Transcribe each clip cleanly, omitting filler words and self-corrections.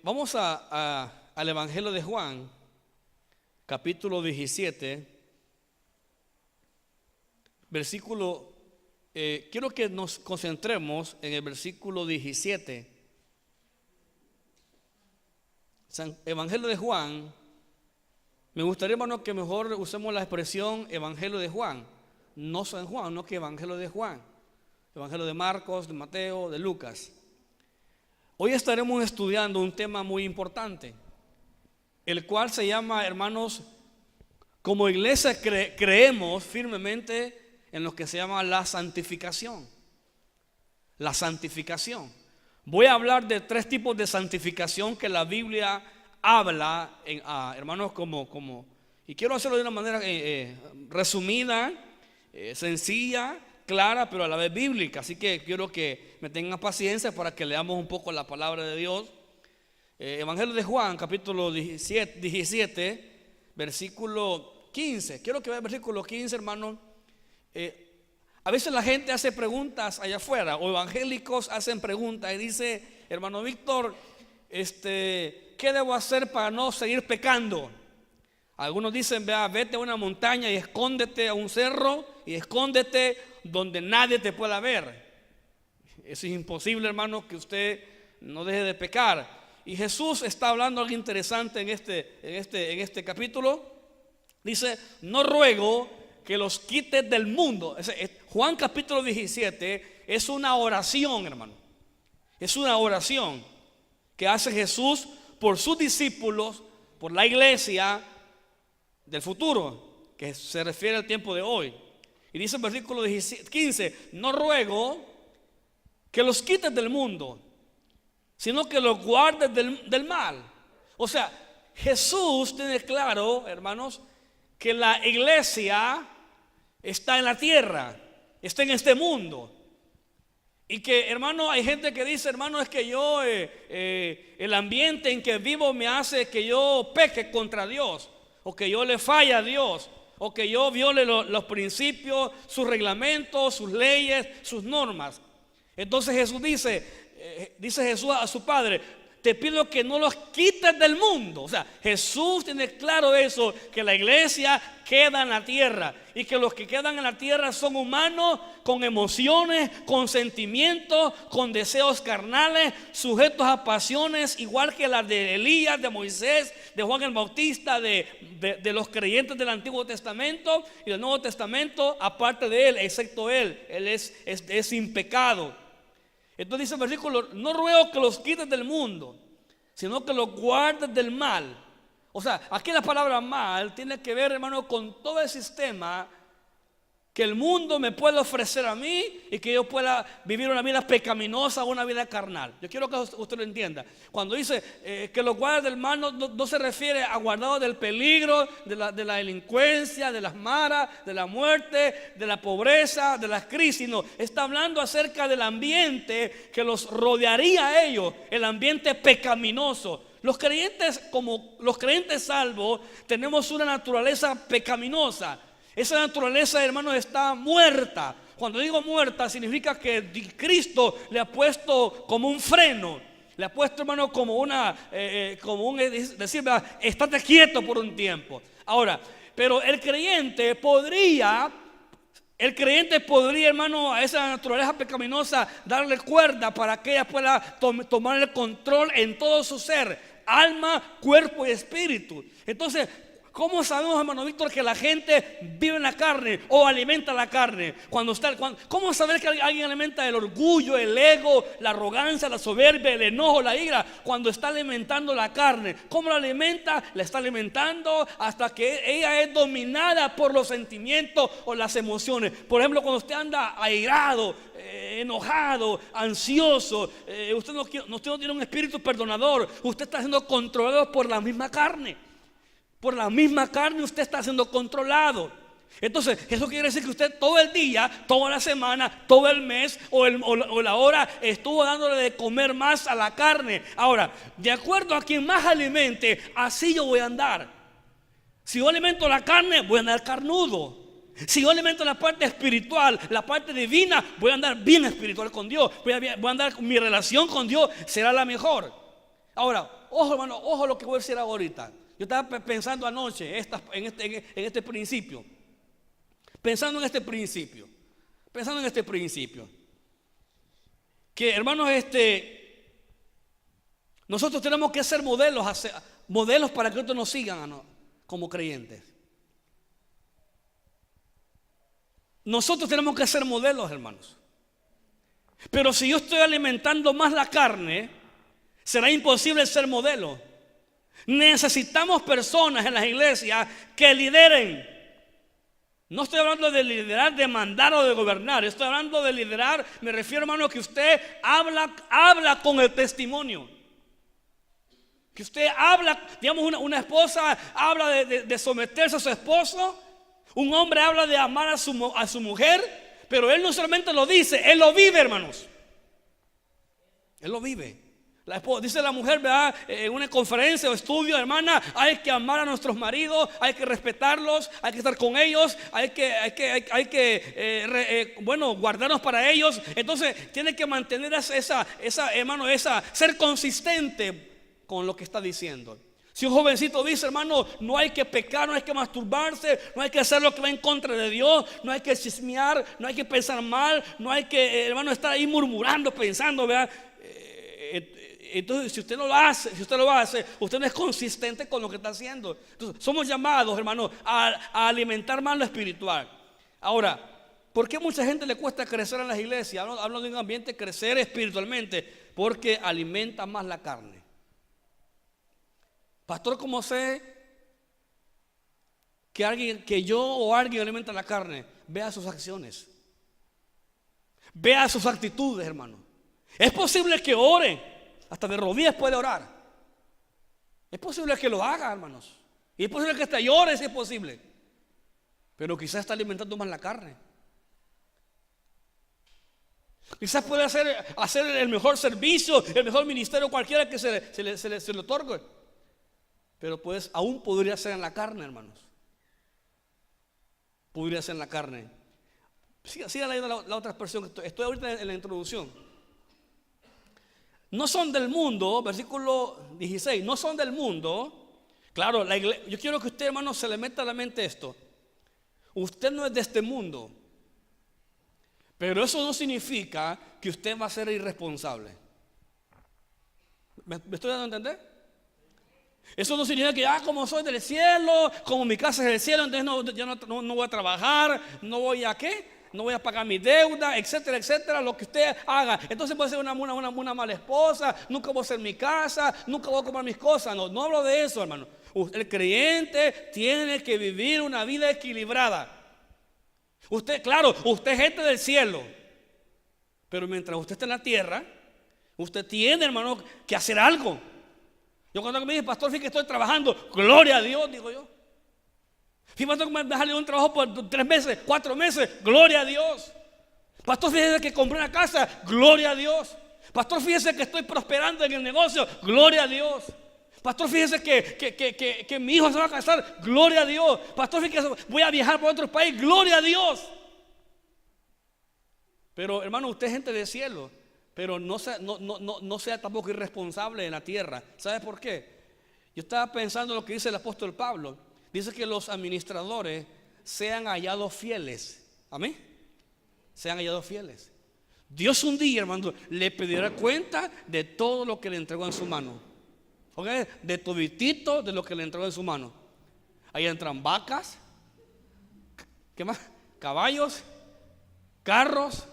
Vamos al Evangelio de Juan, capítulo 17, versículo, quiero que nos concentremos en el versículo 17. Evangelio de Juan, me gustaría, hermano, que mejor usemos la expresión Evangelio de Juan, no San Juan, no que Evangelio de Juan, Evangelio de Marcos, de Mateo, de Lucas. Hoy estaremos estudiando un tema muy importante, el cual se llama, hermanos, como iglesia creemos firmemente en lo que se llama la santificación. La santificación. Voy a hablar de 3 tipos de santificación que la Biblia habla, hermanos, y quiero hacerlo de una manera resumida, sencilla, clara, pero a la vez bíblica. Así que quiero que me tengan paciencia para que leamos un poco la palabra de Dios. Evangelio de Juan, capítulo 17, versículo 15. Quiero que vea el versículo 15, hermano. A veces la gente hace preguntas allá afuera, o evangélicos hacen preguntas y dice, hermano Víctor, ¿qué debo hacer para no seguir pecando? Algunos dicen, vete a una montaña y escóndete a un cerro y escóndete donde nadie te pueda ver. Eso es imposible, hermano, que usted no deje de pecar. Y Jesús está hablando algo interesante en este capítulo. Dice, no ruego que los quites del mundo. Juan capítulo 17 es una oración, hermano. Es una oración que hace Jesús por sus discípulos, por la iglesia del futuro, que se refiere al tiempo de hoy. Y dice el versículo 15, no ruego que los quites del mundo, sino que los guardes del mal. O sea, Jesús tiene claro, hermanos, que la iglesia está en la tierra, está en este mundo. Y que, hermano, hay gente que dice, hermano, es que yo, el ambiente en que vivo me hace que yo peque contra Dios, o que yo le falle a Dios, o que yo viole los principios, sus reglamentos, sus leyes, sus normas. Entonces Jesús dice Jesús a su Padre, te pido que no los quites del mundo. O sea, Jesús tiene claro eso, que la iglesia queda en la tierra, y que los que quedan en la tierra son humanos con emociones, con sentimientos, con deseos carnales, sujetos a pasiones igual que las de Elías, de Moisés, de Juan el Bautista, de los creyentes del Antiguo Testamento y del Nuevo Testamento, aparte de él, excepto él es sin pecado. Entonces dice el versículo, no ruego que los quites del mundo, sino que los guardes del mal. O sea, aquí la palabra mal tiene que ver, hermano, con todo el sistema que el mundo me puede ofrecer a mí, y que yo pueda vivir una vida pecaminosa o una vida carnal. Yo quiero que usted lo entienda. Cuando dice que los guardes del mal, no se refiere a guardados del peligro, de la delincuencia, de las maras, de la muerte, de la pobreza, de las crisis. No, está hablando acerca del ambiente que los rodearía a ellos, el ambiente pecaminoso. Los creyentes, como los creyentes salvos, tenemos una naturaleza pecaminosa. Esa naturaleza, hermanos, está muerta. Cuando digo muerta, significa que Cristo le ha puesto como un freno. Le ha puesto, hermano, como decir, estate quieto por un tiempo. Ahora, pero el creyente podría, hermano, a esa naturaleza pecaminosa darle cuerda para que ella pueda tomar el control en todo su ser, alma, cuerpo y espíritu. Entonces, ¿cómo sabemos, hermano Víctor, que la gente vive en la carne o alimenta la carne? ¿Cómo saber que alguien alimenta el orgullo, el ego, la arrogancia, la soberbia, el enojo, la ira? Cuando está alimentando la carne. ¿Cómo la alimenta? La está alimentando hasta que ella es dominada por los sentimientos o las emociones. Por ejemplo, cuando usted anda airado, enojado, ansioso, usted no tiene un espíritu perdonador, usted está siendo controlado por la misma carne. Por la misma carne usted está siendo controlado. Entonces, eso quiere decir que usted todo el día, toda la semana, todo el mes o la hora estuvo dándole de comer más a la carne. Ahora, de acuerdo a quien más alimente, así yo voy a andar. Si yo alimento la carne, voy a andar carnudo. Si yo alimento la parte espiritual, la parte divina, voy a andar bien espiritual con Dios. Voy a andar, mi relación con Dios será la mejor. Ahora, ojo hermano, ojo lo que voy a decir ahorita. Yo estaba pensando anoche en este principio. Pensando en este principio. Que hermanos, nosotros tenemos que ser modelos para que otros nos sigan, ¿no? Como creyentes. Nosotros tenemos que ser modelos, hermanos. Pero si yo estoy alimentando más la carne, será imposible ser modelo. Necesitamos personas en las iglesias que lideren. No estoy hablando de liderar, de mandar o de gobernar. Estoy hablando de liderar. Me refiero, hermano, que usted habla con el testimonio. Que usted habla, digamos, una esposa habla de someterse a su esposo. Un hombre habla de amar a su mujer. Pero él no solamente lo dice, él lo vive, hermanos. Él lo vive. Dice la mujer, ¿verdad? En una conferencia o estudio, hermana, hay que amar a nuestros maridos, hay que respetarlos, hay que estar con ellos, hay que guardarnos para ellos. Entonces tiene que mantener ser consistente con lo que está diciendo. Si un jovencito dice, hermano, no hay que pecar, no hay que masturbarse, no hay que hacer lo que va en contra de Dios, no hay que chismear, no hay que pensar mal, no hay que, hermano, estar ahí murmurando, pensando, ¿verdad? Entonces, si usted lo hace, usted no es consistente con lo que está haciendo. Entonces, somos llamados, hermano, a alimentar más lo espiritual. Ahora, ¿por qué mucha gente le cuesta crecer en las iglesias? Hablo de un ambiente, crecer espiritualmente, porque alimenta más la carne. Pastor, ¿cómo sé que yo o alguien alimenta la carne? Vea sus acciones, vea sus actitudes, hermano. Es posible que ore. Hasta de rodillas puede orar. Es posible que lo haga, hermanos. Y es posible que hasta llore si es posible. Pero quizás está alimentando más la carne. Quizás puede hacer el mejor servicio, el mejor ministerio, cualquiera que se le otorgue. Pero pues aún podría ser en la carne, hermanos. Podría ser en la carne. Siga leyendo la otra expresión. Estoy ahorita en la introducción. No son del mundo, versículo 16, no son del mundo. Claro, yo quiero que usted, hermano, se le meta a la mente esto. Usted no es de este mundo, pero eso no significa que usted va a ser irresponsable. ¿Me estoy dando a entender? Eso no significa que como soy del cielo, como mi casa es del cielo, entonces yo no voy a trabajar, no voy a ¿qué? No voy a pagar mi deuda, etcétera, etcétera, lo que usted haga. Entonces voy a ser una mala esposa, nunca voy a hacer mi casa, nunca voy a comprar mis cosas. No hablo de eso, hermano. El creyente tiene que vivir una vida equilibrada. Usted es gente del cielo, pero mientras usted está en la tierra, usted tiene, hermano, que hacer algo. Yo cuando me dice, pastor, fíjate que estoy trabajando, gloria a Dios, digo yo. Fíjate que me ha salido un trabajo por 3 meses, 4 meses, gloria a Dios. Pastor, fíjese que compré una casa, gloria a Dios. Pastor, fíjese que estoy prosperando en el negocio, gloria a Dios. Pastor, fíjese que mi hijo se va a casar, gloria a Dios. Pastor, fíjese que voy a viajar por otro país, gloria a Dios. Pero hermano, usted es gente del cielo, pero no sea tampoco irresponsable en la tierra. ¿Sabe por qué? Yo estaba pensando en lo que dice el apóstol Pablo. Dice que los administradores sean hallados fieles. Amén. Sean hallados fieles. Dios un día, hermano, le pedirá cuenta de todo lo que le entregó en su mano. ¿Okay? De toditito de lo que le entregó en su mano. Ahí entran vacas, ¿qué más? Caballos, carros,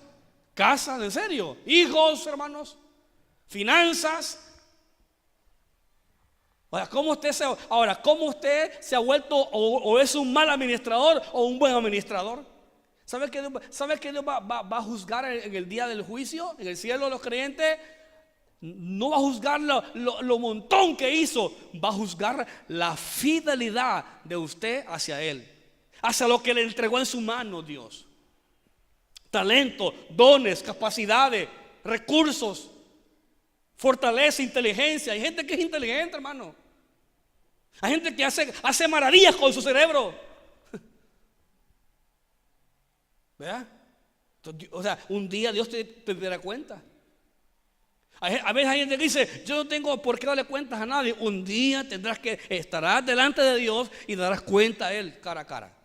casas, en serio, hijos, hermanos, finanzas. ¿Cómo usted se ha vuelto o es un mal administrador o un buen administrador? ¿Sabe que Dios va a juzgar en el día del juicio, en el cielo de los creyentes? No va a juzgar lo montón que hizo, va a juzgar la fidelidad de usted hacia Él, hacia lo que le entregó en su mano Dios. Talento, dones, capacidades, recursos, fortaleza, inteligencia. Hay gente que es inteligente, hermano. Hay gente que hace maravillas con su cerebro. ¿Verdad? O sea, un día Dios te dará cuenta. A veces hay gente que dice, yo no tengo por qué darle cuentas a nadie. Un día estarás delante de Dios y darás cuenta a Él cara a cara.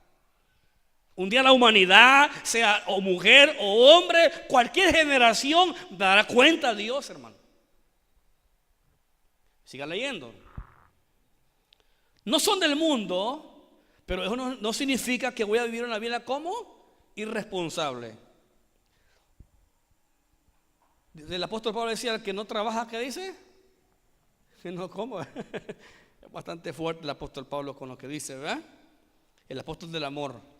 Un día la humanidad, sea o mujer o hombre, cualquier generación dará cuenta a Dios, hermano. Siga leyendo. No son del mundo, pero eso no significa que voy a vivir una vida como irresponsable. El apóstol Pablo decía, el que no trabaja, ¿qué dice? No, ¿cómo? Es bastante fuerte el apóstol Pablo con lo que dice, ¿verdad? El apóstol del amor.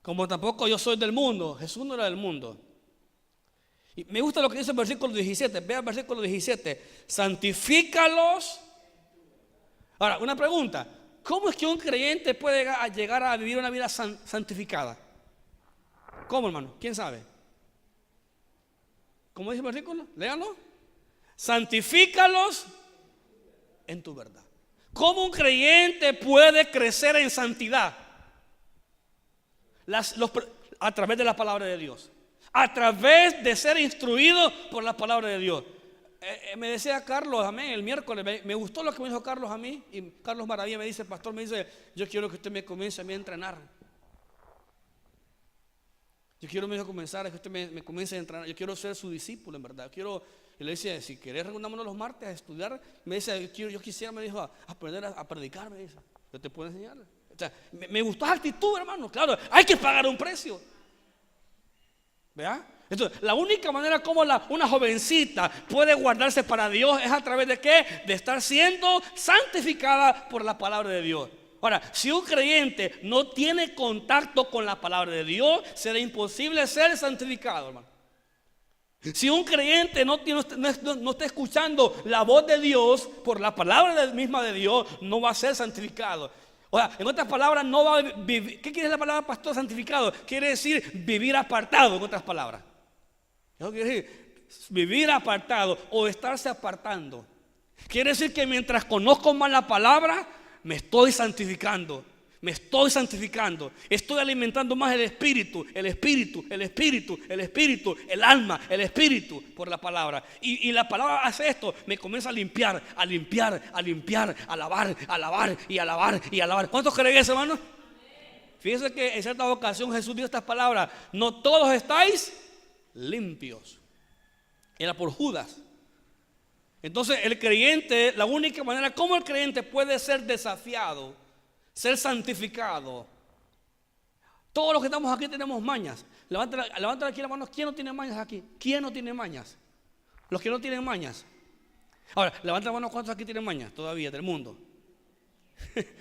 Como tampoco yo soy del mundo. Jesús no era del mundo. Y me gusta lo que dice el versículo 17. Vea el versículo 17. Santifícalos. Ahora, una pregunta. ¿Cómo es que un creyente puede llegar a vivir una vida santificada? ¿Cómo, hermano? ¿Quién sabe? ¿Cómo dice el versículo? Léanlo. Santifícalos en tu verdad. ¿Cómo un creyente puede crecer en santidad? A través de la palabra de Dios. A través de ser instruido por la palabra de Dios. Me decía Carlos, amén, el miércoles, me gustó lo que me dijo Carlos a mí. Y Carlos Maravilla me dice, pastor, me dice, yo quiero que usted me comience a mí a entrenar. Yo quiero comenzar, que usted me comience a entrenar. Yo quiero ser su discípulo, en verdad. Y le decía, si querés reunirnos los martes a estudiar, me dice, yo quisiera, me dijo, aprender a predicar, me dice. Yo te puedo enseñar. O sea, me gustó esa actitud, hermano. Claro, hay que pagar un precio. ¿Vea? Entonces, la única manera como una jovencita puede guardarse para Dios es a través de ¿qué? De estar siendo santificada por la palabra de Dios. Ahora, si un creyente no tiene contacto con la palabra de Dios, será imposible ser santificado, hermano. Si un creyente no está escuchando la voz de Dios por la palabra misma de Dios, no va a ser santificado. O sea, en otras palabras, no va a vivir. ¿Qué quiere decir la palabra pastor santificado? Quiere decir vivir apartado, en otras palabras. Eso quiere decir vivir apartado o estarse apartando. Quiere decir que mientras conozco más la palabra, me estoy santificando. Me estoy santificando. Estoy alimentando más el espíritu, el alma, el espíritu por la palabra. Y la palabra hace esto. Me comienza a limpiar, a lavar. ¿Cuántos creen eso, hermano? Fíjense que en cierta ocasión Jesús dio estas palabras: no todos estáis limpios. Era por Judas. Entonces el creyente, la única manera como el creyente puede ser desafiado, ser santificado. Todos los que estamos aquí tenemos mañas. Levanten aquí las manos. ¿Quién no tiene mañas aquí? ¿Quién no tiene mañas? Los que no tienen mañas. Ahora, levanten las manos. ¿Cuántos aquí tienen mañas todavía del mundo?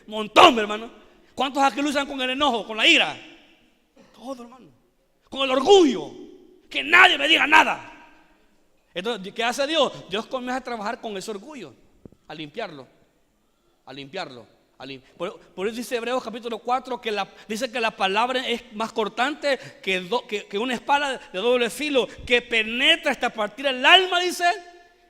Montón, hermano. ¿Cuántos aquí luchan con el enojo, con la ira? Todo, hermano. Con el orgullo. Que nadie me diga nada. Entonces, ¿qué hace Dios? Dios comienza a trabajar con ese orgullo, a limpiarlo. Por eso dice Hebreos capítulo 4 que dice que la palabra es más cortante que una espada de doble filo, que penetra hasta partir el alma, dice,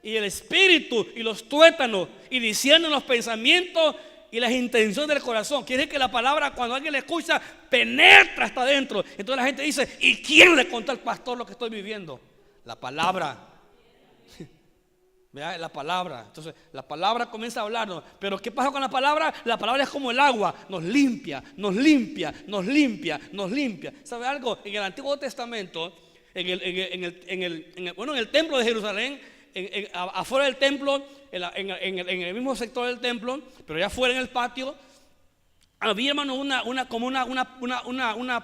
y el espíritu y los tuétanos, y discierne los pensamientos y las intenciones del corazón. Quiere decir que la palabra, cuando alguien la escucha, penetra hasta adentro. Entonces la gente dice, ¿y quién le contó al pastor lo que estoy viviendo? La palabra. Vea, la palabra. Entonces la palabra comienza a hablarnos. Pero ¿qué pasa con la palabra? La palabra es como el agua. Nos limpia. ¿Sabe algo? En el Antiguo Testamento, en el templo de Jerusalén, afuera del templo, en el mismo sector del templo, pero ya afuera en el patio, había, hermano, una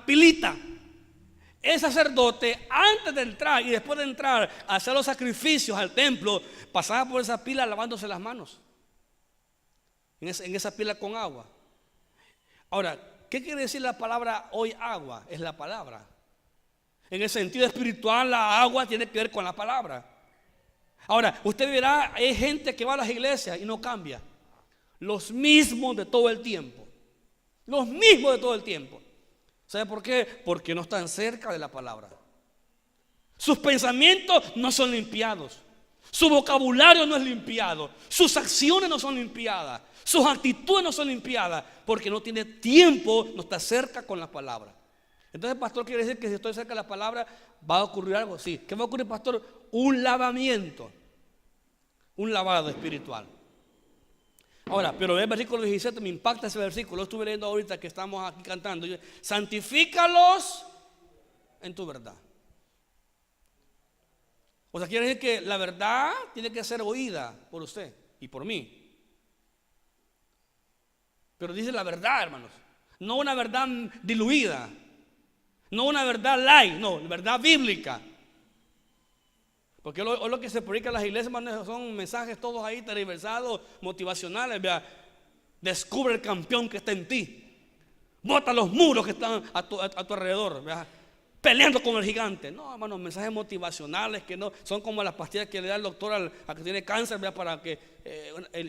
pilita. El sacerdote, antes de entrar y después de entrar a hacer los sacrificios al templo, pasaba por esa pila lavándose las manos en esa pila con agua. Ahora, ¿qué quiere decir la palabra hoy agua? Es la palabra. En el sentido espiritual, la agua tiene que ver con la palabra. Ahora, usted verá, hay gente que va a las iglesias y no cambia. Los mismos de todo el tiempo. ¿Sabe por qué? Porque no están cerca de la palabra. Sus pensamientos no son limpiados. Su vocabulario no es limpiado. Sus acciones no son limpiadas. Sus actitudes no son limpiadas. Porque no tiene tiempo, no está cerca con la palabra. Entonces, pastor, quiere decir que si estoy cerca de la palabra, ¿va a ocurrir algo? Sí. ¿Qué va a ocurrir, pastor? Un lavamiento. un lavado espiritual. Ahora, pero el versículo 17 me impacta ese versículo. Lo estuve leyendo ahorita que estamos aquí cantando. Santifícalos en tu verdad. O sea, quiere decir que la verdad tiene que ser oída por usted y por mí. Pero dice la verdad, hermanos. No una verdad diluida. No una verdad light. No, verdad bíblica. Porque hoy lo que se predica en las iglesias, hermanos, son mensajes todos ahí tergiversados, motivacionales. Vea, descubre el campeón que está en ti. Bota los muros que están a tu alrededor. Vea, peleando con el gigante. No, hermanos, mensajes motivacionales que no son como las pastillas que le da el doctor a que tiene cáncer. Vea, para que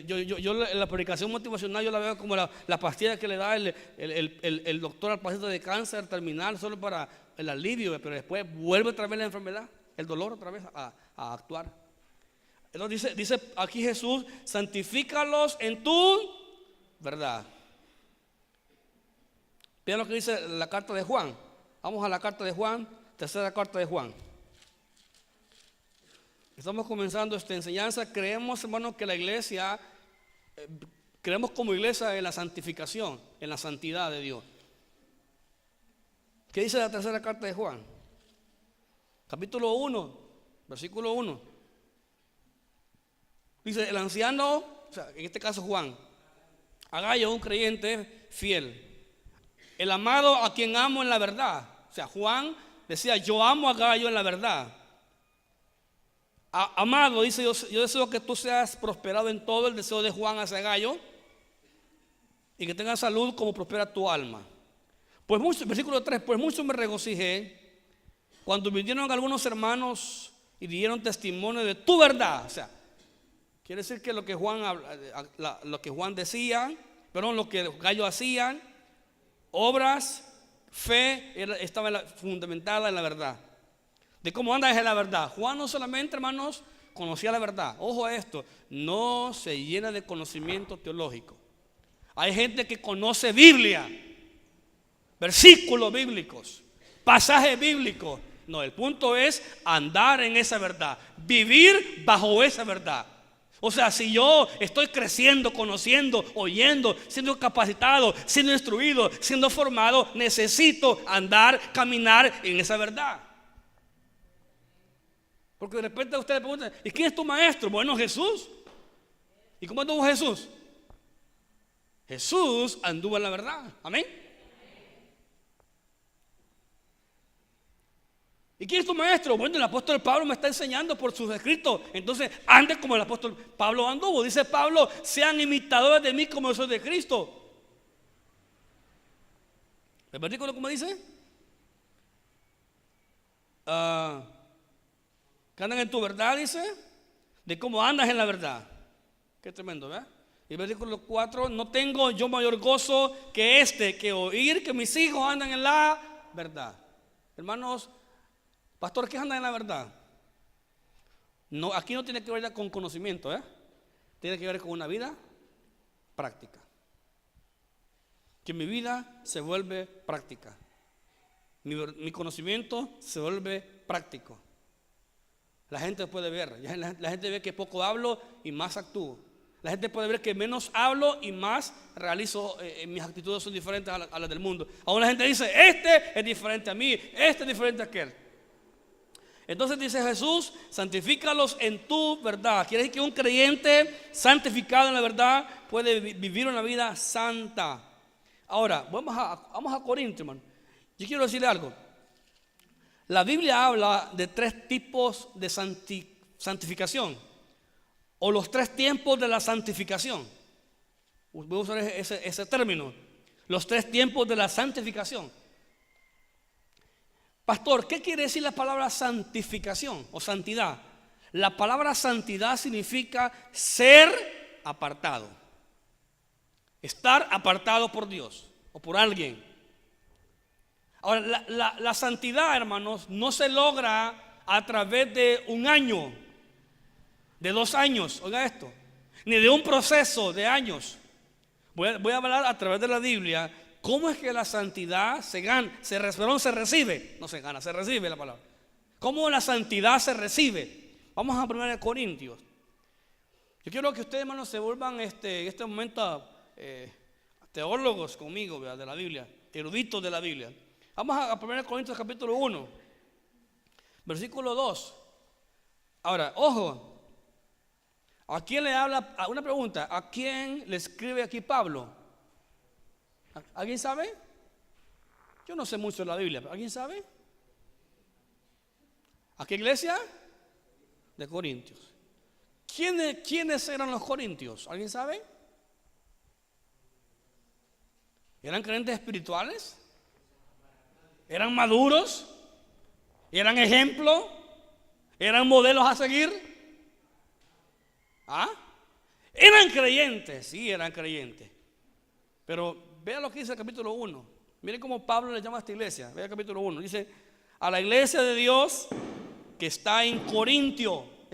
yo la predicación motivacional yo la veo como la pastilla que le da el doctor al paciente de cáncer terminal solo para el alivio, pero después vuelve otra vez la enfermedad, el dolor otra vez a actuar. Entonces dice aquí Jesús: santifícalos en tu verdad. Vean lo que dice la carta de Juan. Vamos a la carta de Juan, tercera carta de Juan. Estamos comenzando esta enseñanza. Creemos, hermanos, que la iglesia, creemos como iglesia en la santificación, en la santidad de Dios. ¿Qué dice la tercera carta de Juan? Capítulo 1, versículo 1. Dice: el anciano, o sea, en este caso Juan, a Gayo, un creyente fiel, el amado a quien amo en la verdad. O sea, Juan decía: yo amo a Gayo en la verdad. Amado, dice: yo deseo que tú seas prosperado en todo. El deseo de Juan hacia Gayo, y que tengas salud como prospera tu alma. Pues mucho, versículo 3: pues mucho me regocijé cuando vinieron algunos hermanos y dieron testimonio de tu verdad. O sea, quiere decir que lo que Juan decía, perdón, lo que Gayo hacían, obras, fe, estaba fundamentada en la verdad. De cómo andas en la verdad. Juan no solamente, hermanos, conocía la verdad. Ojo a esto: no se llena de conocimiento teológico. Hay gente que conoce Biblia, versículos bíblicos, pasajes bíblicos. No, el punto es andar en esa verdad, vivir bajo esa verdad. O sea, si yo estoy creciendo, conociendo, oyendo, siendo capacitado, siendo instruido, siendo formado, necesito andar, caminar en esa verdad. Porque de repente ustedes preguntan: ¿y quién es tu maestro? Bueno, Jesús. ¿Y cómo anduvo Jesús? Jesús anduvo en la verdad. Amén. ¿Y quién es tu maestro? Bueno, el apóstol Pablo me está enseñando por sus escritos. Entonces, ande como el apóstol Pablo anduvo. Dice Pablo: sean imitadores de mí como yo soy de Cristo. ¿El versículo cómo dice? Que andan en tu verdad, dice, de cómo andas en la verdad. Qué tremendo, ¿verdad? Y el versículo 4: no tengo yo mayor gozo que oír que mis hijos andan en la verdad. Hermanos, pastor, ¿qué andan en la verdad? No, aquí no tiene que ver con conocimiento, tiene que ver con una vida práctica. Que mi vida se vuelve práctica. Mi conocimiento se vuelve práctico. La gente puede ver, la gente ve que poco hablo y más actúo. La gente puede ver que menos hablo y más realizo, mis actitudes son diferentes a las del mundo. Aún la gente dice: este es diferente a mí, este es diferente a aquel. Entonces dice Jesús: santifícalos en tu verdad. Quiere decir que un creyente santificado en la verdad puede vivir una vida santa. Ahora, vamos a Corintios, hermano. Yo quiero decirle algo. La Biblia habla de 3 tipos de santificación, o los 3 tiempos de la santificación. Voy a usar ese término: los 3 tiempos de la santificación. Pastor, ¿qué quiere decir la palabra santificación o santidad? La palabra santidad significa ser apartado, estar apartado por Dios o por alguien. Ahora, la santidad, hermanos, no se logra a través de un año, de 2 años, oiga esto, ni de un proceso de años. Voy a hablar a través de la Biblia. ¿Cómo es que la santidad se gana? Se recibe. No se gana, se recibe la palabra. ¿Cómo la santidad se recibe? Vamos a 1 Corintios. Yo quiero que ustedes, hermanos, se vuelvan en este momento teólogos conmigo, ¿verdad? De la Biblia, eruditos de la Biblia. Vamos a 1 Corintios capítulo 1, versículo 2. Ahora, ojo, ¿a quién le habla? Una pregunta, ¿a quién le escribe aquí Pablo? ¿Alguien sabe? Yo no sé mucho de la Biblia, ¿alguien sabe? ¿A qué iglesia? De Corintios. ¿Quiénes eran los corintios? ¿Alguien sabe? ¿Eran creyentes espirituales? ¿Eran maduros? ¿Eran ejemplo? ¿Eran modelos a seguir? ¿Ah? ¿Eran creyentes? Sí, eran creyentes. Pero vea lo que dice el capítulo 1. Miren cómo Pablo le llama a esta iglesia. Vea el capítulo 1. Dice, a la iglesia de Dios que está en Corinto.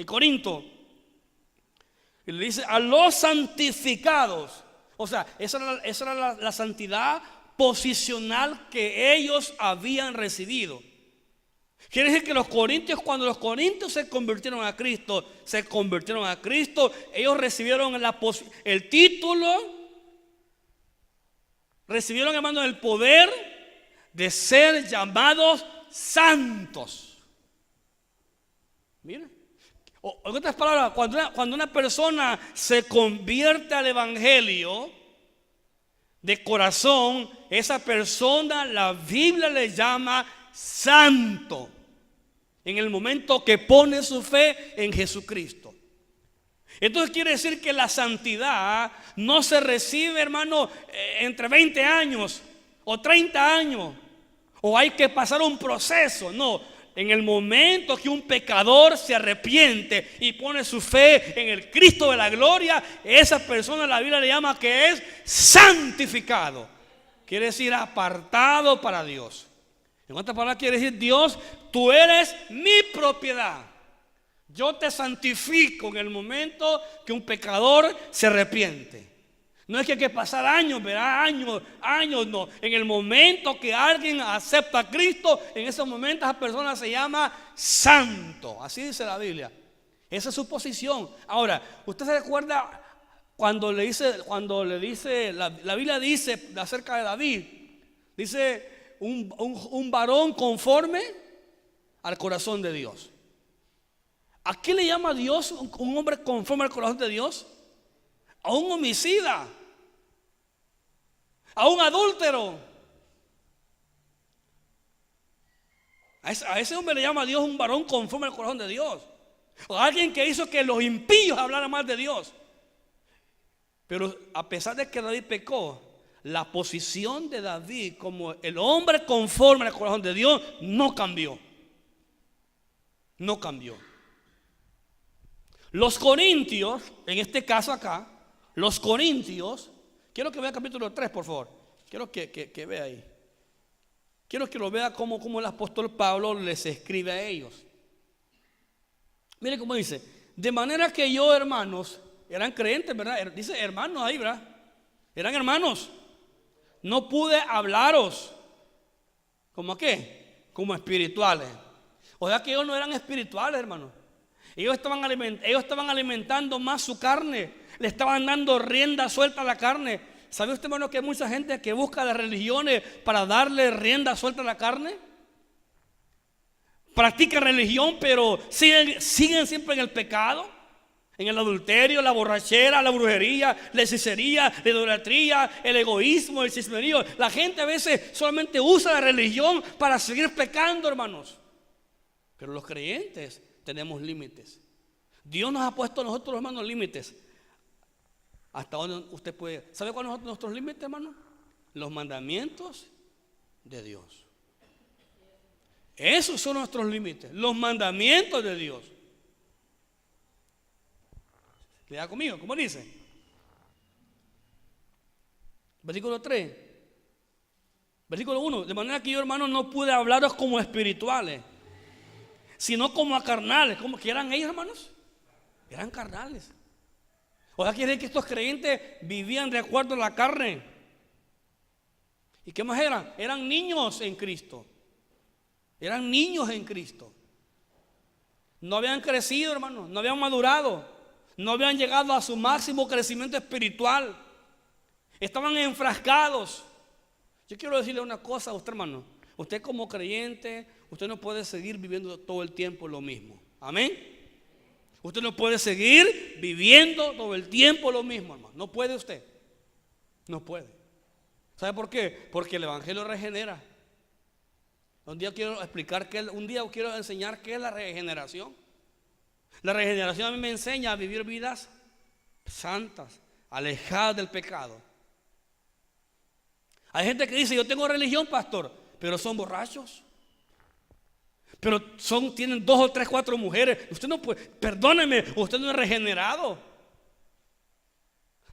Y le dice, a los santificados. O sea, esa era la santidad posicional que ellos habían recibido. Quiere decir que cuando los corintios se convirtieron a Cristo, ellos recibieron el título, recibieron, hermano, el poder de ser llamados santos. Miren, en otras palabras, cuando una persona se convierte al evangelio de corazón, esa persona la Biblia le llama santo en el momento que pone su fe en Jesucristo. Entonces quiere decir que la santidad no se recibe, hermano, entre 20 años o 30 años, o hay que pasar un proceso. No, en el momento que un pecador se arrepiente y pone su fe en el Cristo de la gloria, esa persona la Biblia le llama que es santificado. Quiere decir apartado para Dios. En otras palabras quiere decir, Dios, tú eres mi propiedad. Yo te santifico en el momento que un pecador se arrepiente. No es que hay que pasar años, ¿verdad? Años, no. En el momento que alguien acepta a Cristo, en ese momento esa persona se llama santo. Así dice la Biblia. Esa es su posición. Ahora, ¿usted se recuerda cuando le dice, la Biblia dice acerca de David? Dice un varón conforme al corazón de Dios. ¿A qué le llama Dios un hombre conforme al corazón de Dios? A un homicida, a un adúltero. A ese hombre le llama Dios un varón conforme al corazón de Dios. O alguien que hizo que los impíos hablaran mal de Dios. Pero a pesar de que David pecó, la posición de David como el hombre conforme al corazón de Dios no cambió. No cambió. Los corintios, en este caso acá, los corintios, quiero que vea el capítulo 3, por favor. Quiero que vea ahí. Quiero que lo vea como el apóstol Pablo les escribe a ellos. Mire cómo dice: de manera que yo, hermanos, eran creyentes, ¿verdad? Dice hermanos ahí, ¿verdad? Eran hermanos. No pude hablaros. ¿Cómo qué? Como espirituales. O sea que ellos no eran espirituales, hermanos. Ellos estaban alimentando más su carne. Le estaban dando rienda suelta a la carne. ¿Sabe usted, hermano, que hay mucha gente que busca las religiones para darle rienda suelta a la carne? Practican religión, pero siguen siempre en el pecado, en el adulterio, la borrachera, la brujería, la hechicería, la idolatría, el egoísmo, el chismerío. La gente a veces solamente usa la religión para seguir pecando, hermanos. Pero los creyentes tenemos límites. Dios nos ha puesto a nosotros, hermanos, límites. Hasta donde usted puede. ¿Sabe cuáles son nuestros límites, hermano? Los mandamientos de Dios. Esos son nuestros límites, los mandamientos de Dios. Lea conmigo, ¿cómo dice? Versículo 3. Versículo 1. De manera que yo, hermano, no pude hablaros como espirituales, sino como a carnales. ¿Cómo que eran ellos, hermanos? Eran carnales. O sea, quiere decir que estos creyentes vivían de acuerdo a la carne. ¿Y qué más eran? Eran niños en Cristo. Eran niños en Cristo. No habían crecido, hermanos. No habían madurado. No habían llegado a su máximo crecimiento espiritual. Estaban enfrascados. Yo quiero decirle una cosa a usted, hermano. Usted como creyente, usted no puede seguir viviendo todo el tiempo lo mismo. Amén. Usted no puede seguir viviendo todo el tiempo lo mismo, hermano. No puede usted. No puede. ¿Sabe por qué? Porque el evangelio regenera. Un día quiero enseñar qué es la regeneración. La regeneración a mí me enseña a vivir vidas santas, alejadas del pecado. Hay gente que dice: yo tengo religión, pastor, pero son borrachos. Pero tienen 2 o 3, 4 mujeres. Usted no puede, perdóneme, usted no es regenerado.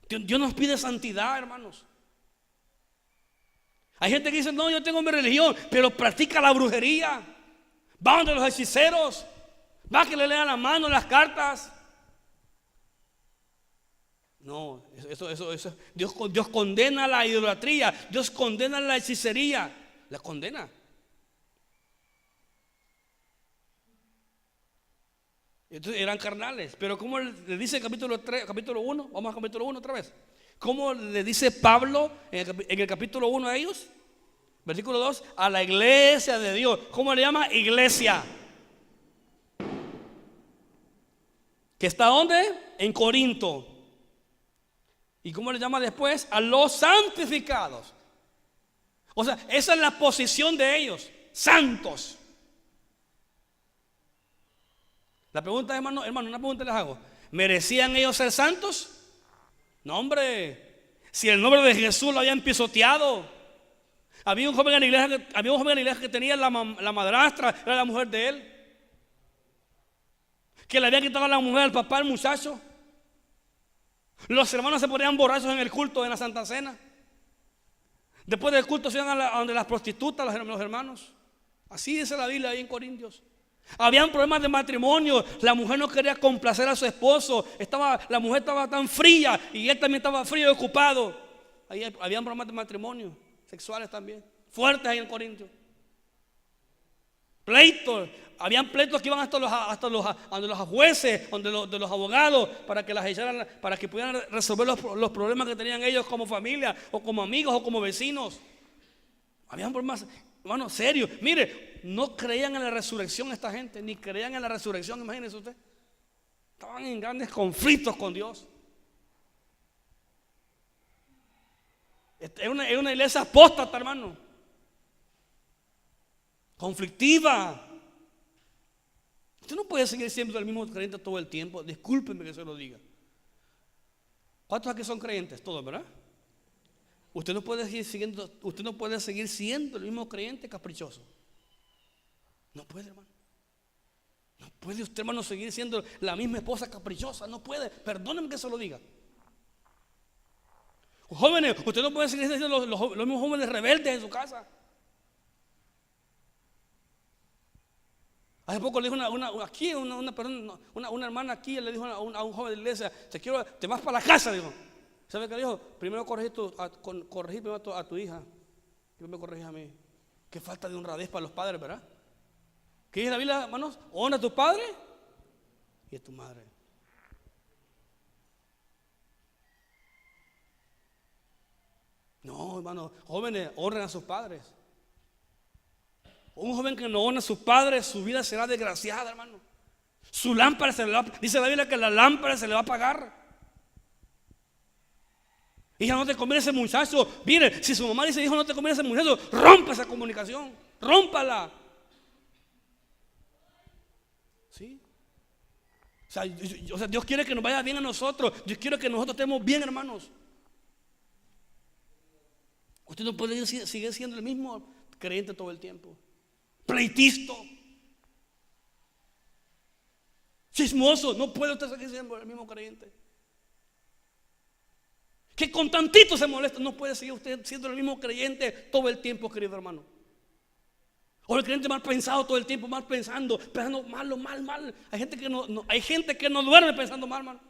Dios nos pide santidad, hermanos. Hay gente que dice: no, yo tengo mi religión, pero practica la brujería. Va donde los hechiceros. Va que le lean la mano, las cartas. No, eso. Dios condena la idolatría. Dios condena la hechicería. La condena. Entonces eran carnales. Pero como le dice el capítulo 1, vamos al capítulo 1 otra vez. ¿Cómo le dice Pablo en el capítulo 1 a ellos? Versículo 2, a la iglesia de Dios. ¿Cómo le llama? Iglesia. ¿Que está dónde? En Corinto. ¿Y cómo le llama después? A los santificados. O sea, esa es la posición de ellos, santos. La pregunta, hermano, una pregunta les hago: ¿merecían ellos ser santos? No, hombre. Si el nombre de Jesús lo habían pisoteado. Había un joven en la iglesia que tenía la madrastra, era la mujer de él, que le había quitado a la mujer al papá, al muchacho. Los hermanos se ponían borrachos en el culto, en la Santa Cena. Después del culto se iban a donde las prostitutas, los hermanos. Así dice la Biblia ahí en Corintios. Habían problemas de matrimonio. La mujer no quería complacer a su esposo. La mujer estaba tan fría y él también estaba frío y ocupado. Ahí habían problemas de matrimonio, sexuales también, fuertes ahí en Corintios. Pleitos. Habían pleitos que iban hasta los jueces, de los abogados, para que las echaran, para que pudieran resolver los problemas que tenían ellos como familia, o como amigos, o como vecinos. Habían problemas, hermano, serios. Mire, no creían en la resurrección esta gente, ni creían en la resurrección, imagínense usted. Estaban en grandes conflictos con Dios. Es una iglesia apóstata, hermano. Conflictiva. Usted no puede seguir siendo el mismo creyente todo el tiempo. Discúlpenme que se lo diga. ¿Cuántos aquí son creyentes? Todos, ¿verdad? Usted no puede seguir siendo el mismo creyente caprichoso. No puede, hermano. No puede usted, hermano, seguir siendo la misma esposa caprichosa. No puede. Perdónenme que se lo diga. Jóvenes, usted no puede seguir siendo los mismos jóvenes rebeldes en su casa. Hace poco le dijo una hermana aquí, le dijo a un joven de la iglesia: te vas para la casa, dijo. ¿Sabe qué le dijo? Primero corregir primero a tu hija, y me corregís a mí. Qué falta de honradez para los padres, ¿verdad? ¿Qué dice la Biblia, hermanos? Honra a tu padre y a tu madre. No, hermanos, jóvenes, honren a sus padres. Un joven que no honra a sus padres, su vida será desgraciada, hermano. Su lámpara dice la Biblia que la lámpara se le va a apagar. Hija, no te conviene ese muchacho. Mire, si su mamá dice: hijo, no te conviene ese muchacho, rompa esa comunicación, rómpala. ¿Sí? O sea, Dios quiere que nos vaya bien a nosotros. Dios quiere que nosotros estemos bien, hermanos. Usted no puede seguir siendo el mismo creyente todo el tiempo. Pleitisto, chismoso. No puede usted seguir siendo el mismo creyente. Que con tantito se molesta. No puede seguir usted siendo el mismo creyente todo el tiempo, querido hermano. O el creyente mal pensado todo el tiempo, pensando mal. Hay gente que no duerme pensando mal.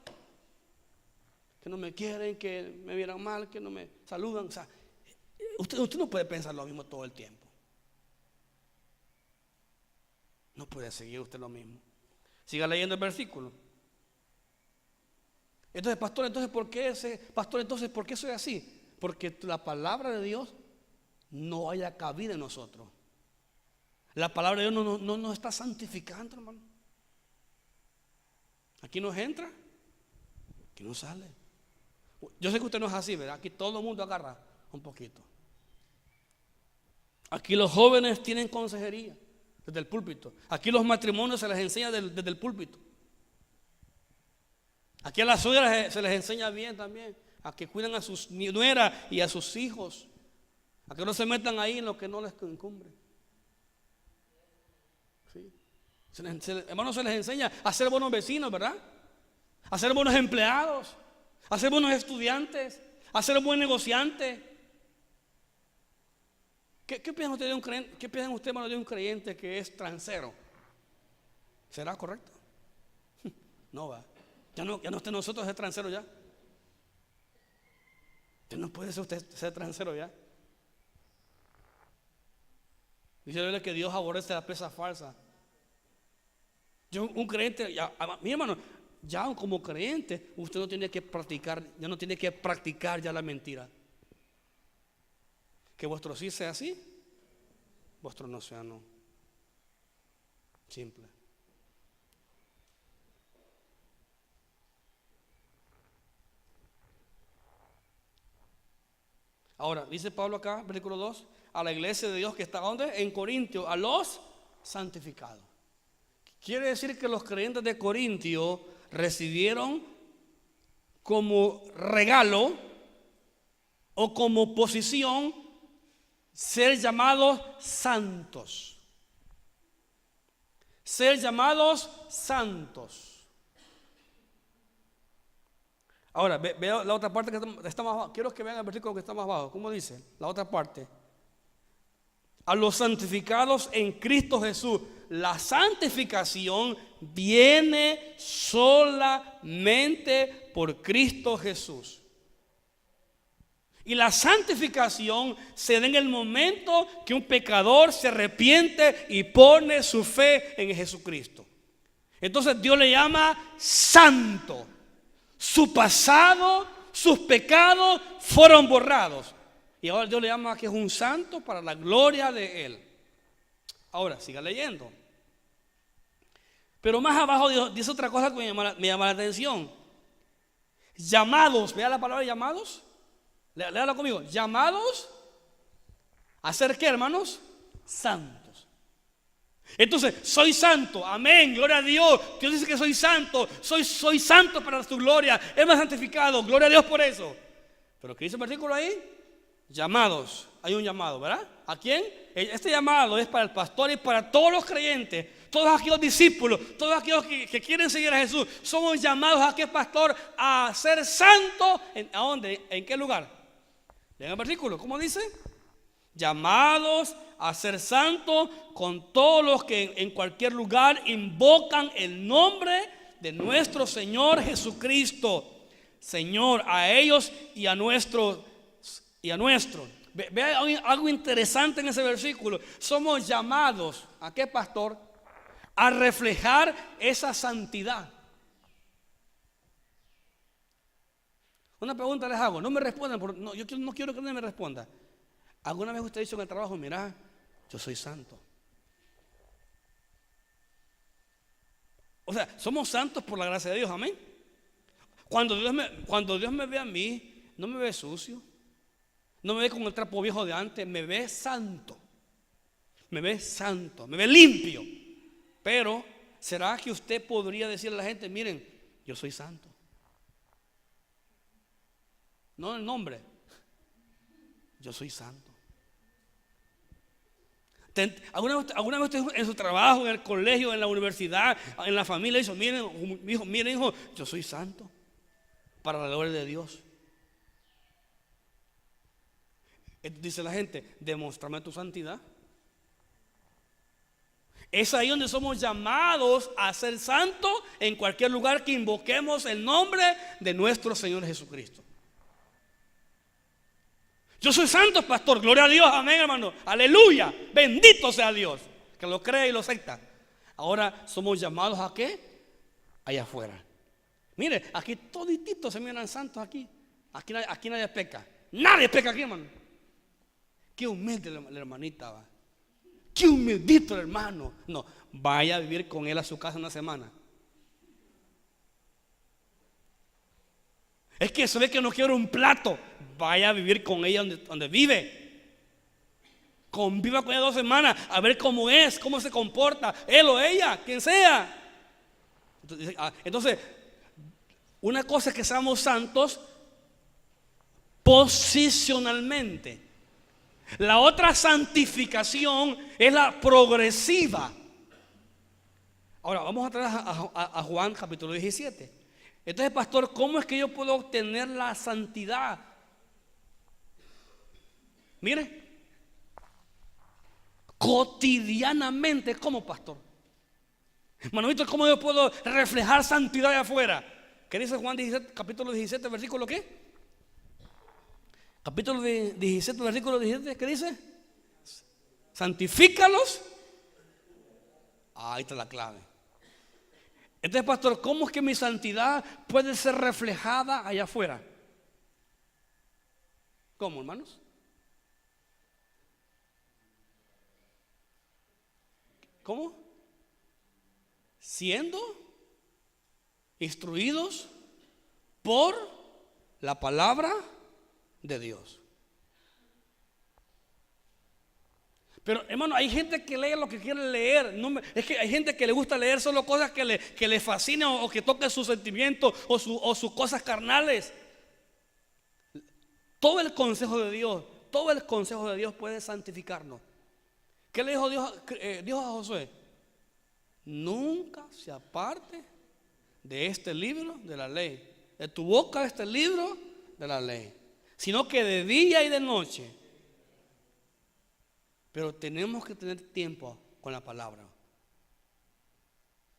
Que no me quieren, que me vieran mal, que no me saludan. O sea, usted no puede pensar lo mismo todo el tiempo. No puede seguir usted lo mismo. Siga leyendo el versículo. Entonces, pastor, ¿por qué soy así? Porque la palabra de Dios no haya cabida en nosotros. La palabra de Dios no nos está santificando, hermano. Aquí nos entra, aquí nos sale. Yo sé que usted no es así, ¿verdad? Aquí todo el mundo agarra un poquito. Aquí los jóvenes tienen consejería desde el púlpito. Aquí los matrimonios se les enseña desde el púlpito. Aquí a las suegras se les enseña bien también, a que cuiden a sus nueras y a sus hijos, a que no se metan ahí en lo que no les incumbre. ¿Sí? Hermanos, se les enseña a ser buenos vecinos, ¿verdad? A ser buenos empleados, a ser buenos estudiantes, a ser buen negociante. ¿Qué piensan ustedes de un creyente? ¿Qué piensan ustedes, hermano, de un creyente que es transero? ¿Será correcto? No va. Ya no está en nosotros ser transero ya. Ya no puede ser usted ser transero ya. Dice la Biblia que Dios aborrece la presa falsa. Yo, un creyente, mi hermano, ya como creyente, usted no tiene que practicar, ya no tiene que practicar ya la mentira. Que vuestro sí sea sí, vuestro no sea no. Simple. Ahora, dice Pablo acá, versículo 2, a la iglesia de Dios que está ¿dónde? En Corintio, a los santificados. Quiere decir que los creyentes de Corintio recibieron como regalo o como posición ser llamados santos. Ser llamados santos. Ahora, vea la otra parte que está más abajo. Quiero que vean el versículo que está más abajo. ¿Cómo dice? La otra parte. A los santificados en Cristo Jesús. La santificación viene solamente por Cristo Jesús. Y la santificación se da en el momento que un pecador se arrepiente y pone su fe en Jesucristo. Entonces Dios le llama santo. Su pasado, sus pecados fueron borrados. Y ahora Dios le llama que es un santo para la gloria de Él. Ahora, siga leyendo. Pero más abajo dice otra cosa que me llama la atención. Llamados, vea la palabra llamados. Léalo conmigo. Llamados a ser ¿qué, hermanos? Santos. Entonces, soy santo, amén, gloria a Dios. Dios dice que soy santo, soy santo para su gloria. Él me ha santificado, gloria a Dios por eso. Pero ¿qué dice el versículo ahí? Llamados, hay un llamado, ¿verdad? ¿A quién? Este llamado es para el pastor y para todos los creyentes, todos aquellos discípulos, todos aquellos que quieren seguir a Jesús. Somos llamados a qué, pastor, a ser santos. ¿A dónde? ¿En qué lugar? Lean el versículo, ¿cómo dice? Llamados a ser santos con todos los que en cualquier lugar invocan el nombre de nuestro Señor Jesucristo. Señor, a ellos y a nuestro. Vea algo interesante en ese versículo. Somos llamados, ¿a qué, pastor? A reflejar esa santidad. Una pregunta les hago, no me respondan, yo no quiero que nadie me responda. ¿Alguna vez usted ha dicho en el trabajo, mira, yo soy santo? O sea, somos santos por la gracia de Dios, amén. Cuando Dios me ve a mí, no me ve sucio, no me ve con el trapo viejo de antes, me ve santo, me ve limpio. Pero, ¿será que usted podría decirle a la gente, miren, yo soy santo? No el nombre, yo soy santo. ¿Alguna vez usted en su trabajo, en el colegio, en la universidad, en la familia dice, miren hijo, yo soy santo para la gloria de Dios? Dice la gente, demuéstrame tu santidad. Es ahí donde somos llamados a ser santos en cualquier lugar que invoquemos el nombre de nuestro Señor Jesucristo. Yo soy santo, pastor, gloria a Dios, amén, hermano, aleluya, bendito sea Dios, que lo cree y lo acepta. Ahora somos llamados a ¿qué? Allá afuera. Mire, aquí todititos se miran santos aquí. Aquí nadie peca. Nadie peca aquí, hermano. Qué humilde la hermanita, va. Qué humildito el hermano. No, vaya a vivir con él a su casa una semana. Es que se ve que no quiere un plato. Vaya a vivir con ella donde vive. Conviva con ella 2 semanas a ver cómo es, cómo se comporta, él o ella, quien sea. Entonces, una cosa es que seamos santos posicionalmente. La otra santificación es la progresiva. Ahora vamos a traer a Juan capítulo 17. Entonces, pastor, ¿cómo es que yo puedo obtener la santidad? Mire, cotidianamente como pastor. Hermano Víctor, ¿cómo yo puedo reflejar santidad de afuera? ¿Qué dice Juan 17, capítulo 17, versículo qué? Capítulo 17, versículo 17, ¿qué dice? Santifícalos. Ahí está la clave. Entonces, pastor, ¿cómo es que mi santidad puede ser reflejada allá afuera? ¿Cómo, hermanos? ¿Cómo? Siendo instruidos por la palabra de Dios. Pero hermano, hay gente que lee lo que quiere leer. Es que hay gente que le gusta leer solo cosas que le fascinan o que toquen sus sentimientos o sus cosas carnales. Todo el consejo de Dios puede santificarnos. ¿Qué le dijo Dios a Josué? Nunca se aparte de este libro de la ley, de tu boca este libro de la ley, sino que de día y de noche. Pero tenemos que tener tiempo con la palabra.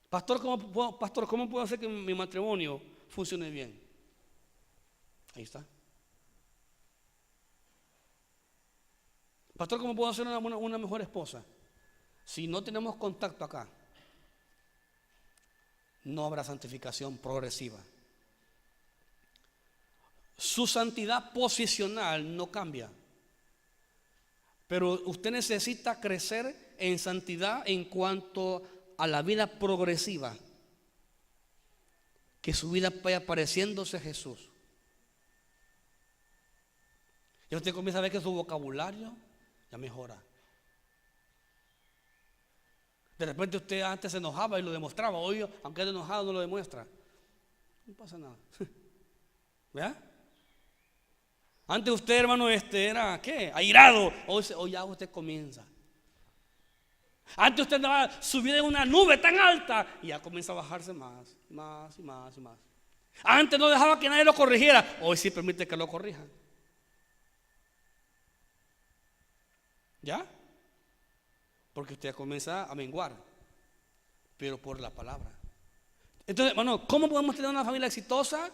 Pastor, ¿cómo puedo hacer que mi matrimonio funcione bien? Ahí está. Pastor, ¿cómo puedo ser una mejor esposa? Si no tenemos contacto acá, no habrá santificación progresiva. Su santidad posicional no cambia, pero usted necesita crecer en santidad en cuanto a la vida progresiva, que su vida vaya pareciéndose a Jesús. Y usted comienza a ver que su vocabulario ya mejora. De repente usted antes se enojaba y lo demostraba. Hoy, aunque esté enojado, no lo demuestra. No pasa nada. ¿Verdad? Antes usted, hermano, era ¿qué? Airado. Hoy ya usted comienza. Antes usted andaba subido en una nube tan alta y ya comienza a bajarse más y más. Antes no dejaba que nadie lo corrigiera. Hoy sí permite que lo corrijan. ¿Ya? Porque usted comienza a menguar, pero por la palabra. Entonces, hermano, ¿cómo podemos tener una familia exitosa,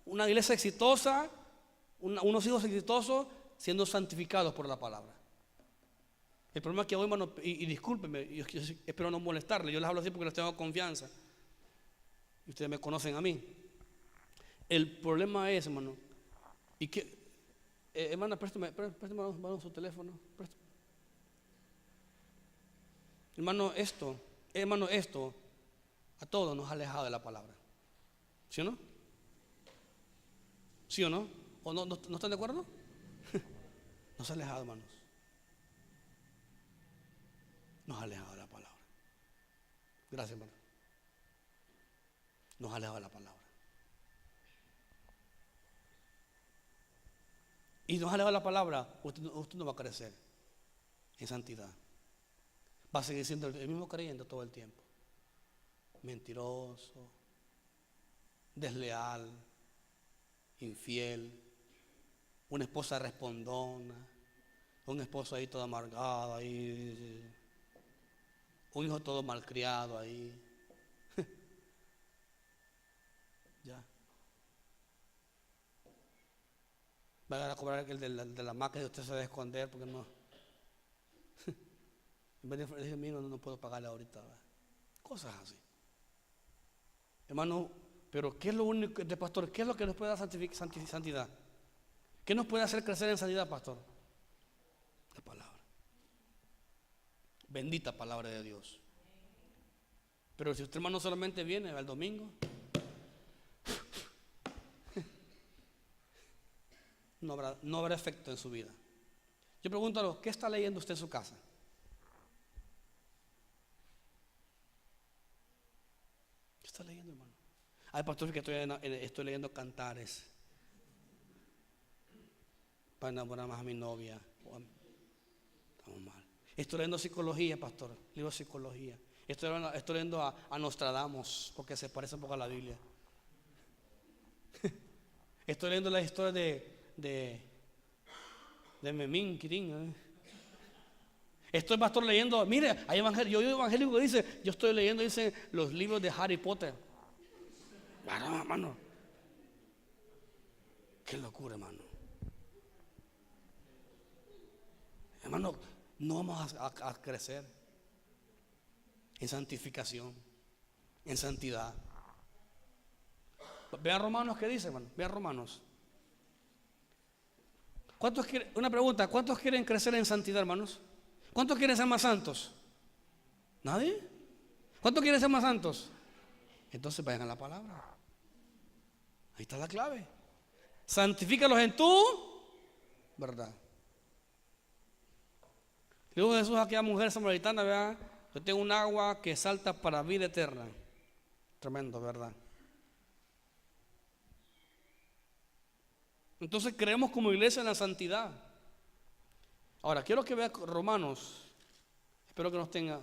una iglesia exitosa, unos hijos exitosos, siendo santificados por la palabra? El problema es que hoy, hermano, y discúlpenme, yo espero no molestarle, yo les hablo así porque les tengo confianza, y ustedes me conocen a mí. El problema es, hermano, y que, hermana, préstame hermano, su teléfono, préstame. Hermano, esto a todos nos ha alejado de la palabra. ¿Sí o no? ¿Sí o no? ¿O no están de acuerdo? Nos ha alejado, hermanos. Nos ha alejado de la palabra. Gracias, hermano. Nos ha alejado de la palabra. Y nos ha alejado de la palabra, usted no va a crecer en santidad. Va a seguir siendo el mismo creyente todo el tiempo. Mentiroso, desleal, infiel, una esposa respondona, un esposo ahí todo amargado, ahí, un hijo todo malcriado ahí. Ya. Va a cobrar el de la máquina y usted se debe esconder porque no. En vez de decir, mira, no puedo pagarle ahorita, ¿verdad? Cosas así. Hermano, Pero ¿qué es lo único de pastor? ¿Qué es lo que nos puede dar santidad? ¿Qué nos puede hacer crecer en santidad, pastor? La palabra. Bendita palabra de Dios. Pero si usted, hermano, solamente viene al domingo, no habrá efecto en su vida. Yo pregunto, ¿qué está leyendo usted en su casa? ¿Qué está leyendo, hermano? Ay, pastor, que estoy leyendo Cantares para enamorar más a mi novia. Estamos mal. Estoy leyendo psicología, pastor. Libro de psicología. Estoy leyendo a Nostradamus, porque se parece un poco a la Biblia. Estoy leyendo la historia de Memín, Quirín. Estoy, pastor, leyendo. Mire, hay evangelio. Yo evangélico que dice, yo estoy leyendo, dice, los libros de Harry Potter. Claro, hermano. Qué locura, hermano. Hermano, no vamos a crecer en santificación, en santidad. Vean Romanos, ¿qué dice, hermano? Vean Romanos. Una pregunta, ¿cuántos quieren crecer en santidad, hermanos? ¿Cuántos quieren ser más santos? ¿Nadie? ¿Cuántos quieren ser más santos? Entonces vayan a la palabra. Ahí está la clave. Santifícalos en tu verdad. Luego Jesús a aquella mujer samaritana, vea, yo tengo un agua que salta para vida eterna. Tremendo, ¿verdad? Entonces creemos como iglesia en la santidad. Ahora, quiero que vea Romanos. Espero que no estén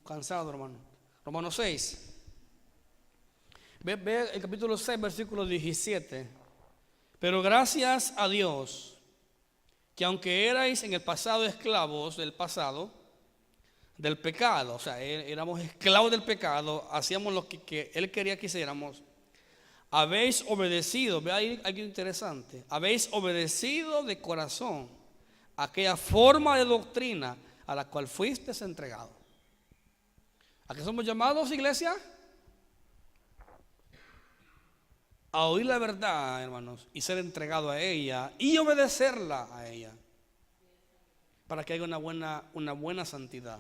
cansados, hermano. Romanos 6. Ve el capítulo 6, versículo 17. Pero gracias a Dios, que aunque erais en el pasado esclavos del pasado, del pecado, o sea, éramos esclavos del pecado, hacíamos lo que Él quería que hiciéramos, habéis obedecido, ve ahí algo interesante, habéis obedecido de corazón aquella forma de doctrina a la cual fuisteis entregado. ¿A qué somos llamados, iglesia? A oír la verdad, hermanos, y ser entregado a ella y obedecerla a ella, para que haya una buena santidad.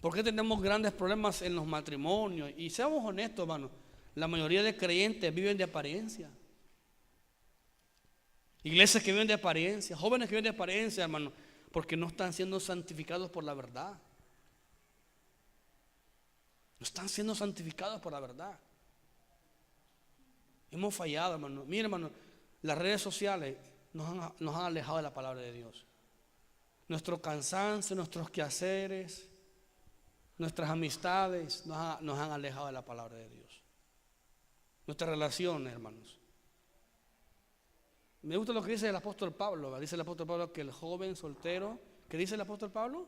¿Por qué tenemos grandes problemas en los matrimonios? Y seamos honestos, hermanos, la mayoría de creyentes viven de apariencia. Iglesias que viven de apariencia, jóvenes que viven de apariencia, hermanos, porque no están siendo santificados por la verdad. No están siendo santificados por la verdad. Hemos fallado, hermano. Mire, hermano, las redes sociales nos han alejado de la palabra de Dios. Nuestro cansancio, nuestros quehaceres, nuestras amistades nos han alejado de la palabra de Dios. Nuestras relaciones, hermanos. Me gusta lo que dice el apóstol Pablo. ¿Verdad? Dice el apóstol Pablo que el joven soltero, ¿qué dice el apóstol Pablo?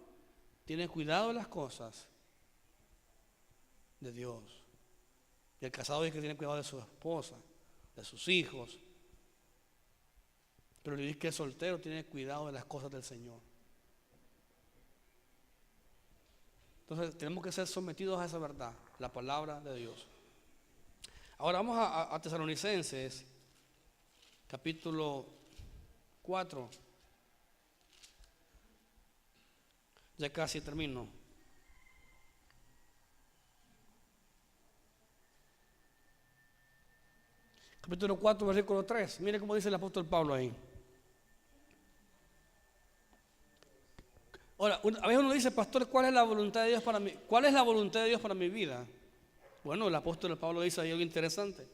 Tiene cuidado de las cosas de Dios. Y el casado dice que tiene cuidado de su esposa, de sus hijos. Pero le dice que el soltero tiene cuidado de las cosas del Señor. Entonces tenemos que ser sometidos a esa verdad, la palabra de Dios. Ahora vamos a Tesalonicenses, capítulo 4. Ya casi termino. Capítulo 4, versículo 3. Mire cómo dice el apóstol Pablo ahí. Ahora, a veces uno dice, pastor, ¿cuál es la voluntad de Dios para mí? ¿Cuál es la voluntad de Dios para mi vida? Bueno, el apóstol Pablo dice ahí algo interesante.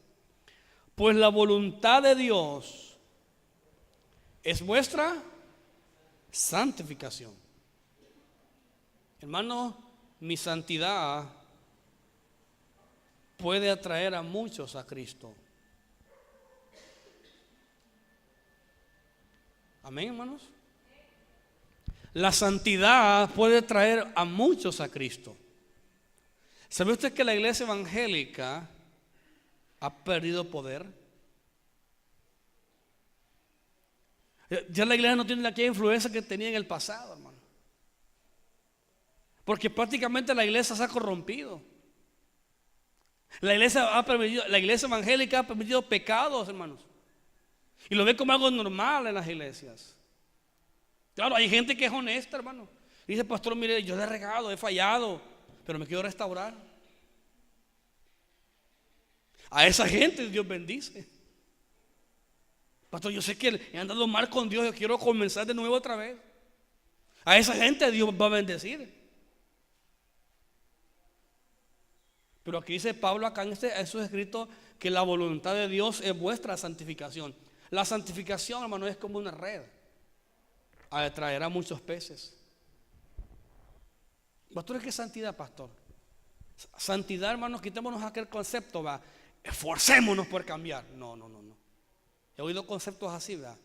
Pues la voluntad de Dios es vuestra santificación. Hermano, mi santidad puede atraer a muchos a Cristo. Amén, hermanos. La santidad puede traer a muchos a Cristo. ¿Sabe usted que la iglesia evangélica ha perdido poder? Ya la iglesia no tiene aquella influencia que tenía en el pasado, hermano. Porque prácticamente la iglesia se ha corrompido. La iglesia evangélica ha permitido pecados, hermanos. Y lo ve como algo normal en las iglesias. Claro, hay gente que es honesta, hermano. Dice, pastor, mire, yo le he regado, he fallado, pero me quiero restaurar. A esa gente Dios bendice. Pastor, yo sé que he andado mal con Dios, yo quiero comenzar de nuevo otra vez. A esa gente Dios va a bendecir. Pero aquí dice Pablo, acá en esos escritos, que la voluntad de Dios es vuestra santificación. La santificación, hermano, es como una red. Atraerá muchos peces. Pastor, ¿qué es santidad, pastor? Santidad, hermanos, quitémonos aquel concepto, va. Esforcémonos por cambiar. No. He oído conceptos así, ¿verdad?